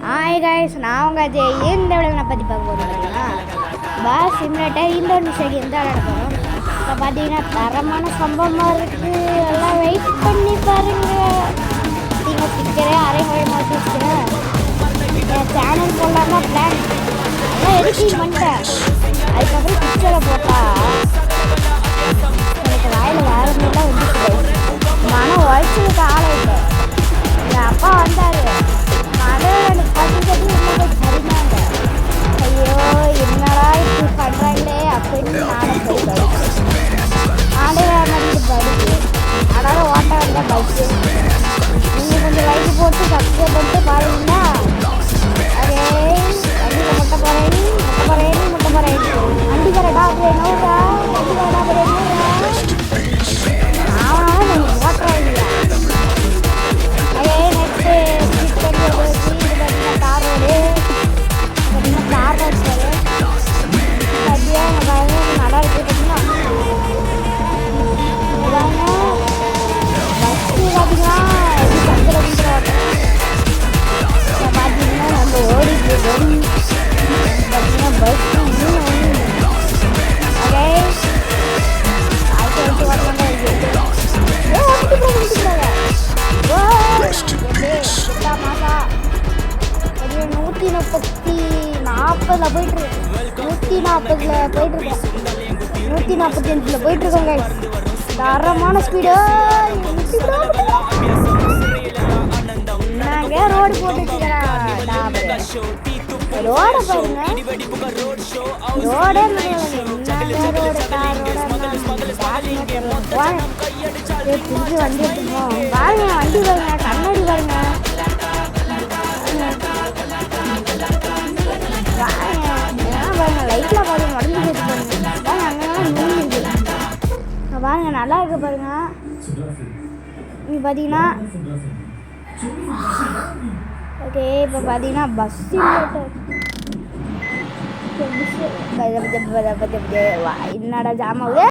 Hi guys, நான் உங்கள் அஜய். இந்த விட நான் பற்றி பார்க்க போகிறேன்னா பாஸ் சிமுலேட்டர் இந்தோனேஷியாவுக்கு எந்த விளையாட போகிறோம். இப்போ பார்த்தீங்கன்னா தரமான சம்பவமாக இருக்குது. எல்லாம் வெயிட் பண்ணி பாருங்கள். நீங்கள் ஸ்டிக்கரே அரைமுறை மாற்றி வச்சுக்கிறேன். என் சேனல் போடலாம் தான் பிளான். எல்லாம் எடிட்டிங் பண்ணிட்டேன். அதுக்கப்புறம் பிக்சரை போட்டால் எனக்கு வாயில் வேறு மாதிரிலாம் வந்துச்சு. மனம் உழைச்சதுக்கு ஆளை இல்லை. என் அப்பா வந்தார். எனக்கு படுக்கிறது இல்லை சரிமாங்க. ஐயோ என்னடா இப்படி பண்ணுறாங்களே அப்படின்னு நானும் போய் ஆடே மாதிரி படுக்கு. அதனால் ஓட்ட வந்த பைக்கு. நீங்கள் கொஞ்சம் லைக் போட்டு சப்ஸ்கிரைப் பண்ணிட்டு பாருங்கன்னா அதே வண்டியில் முட்டை போகிறேன் வண்டி கரெக்டாக அப்படியே நோடா வண்டி கரெக்டாக அப்படியே நோடா ஆனால் நீங்கள் ஓட்டுறா இல்லையா. அதே next car road car road சத்தியாக நல்லா இருக்கு. பார்த்தீங்கன்னா பஸ்ஸு பார்த்தீங்கன்னா நம்ம ஓடிட்டு இருக்கோம். பார்த்தீங்கன்னா பஸ் அதே அடுத்து வரலாம் மாதா 140 போயிட்டுருக்கு. 140 போயிட்டுருக்கோம். 145 போயிட்டுருக்கோங்க. தரமான ஸ்பீடு. நாங்கள் ரோடு போட்டுருக்கிறேன். ரோடை பாருங்க. ரோடே திருப்பி வண்டி எடுத்துப்போம். பாருங்க வண்டி பாருங்க, கண்ணாடி பாருங்க. பாருங்க லைட்லாம் பாருங்க உடம்பு சேர்த்து பாருங்க. பாருங்க அங்கெல்லாம் மீன் இருக்குது பாருங்க, நல்லா இருக்கு பாருங்க. இங்கே பார்த்தீங்கன்னா ஓகே இப்போ பார்த்தீங்கன்னா பஸ் என்னடா ஜாமாவது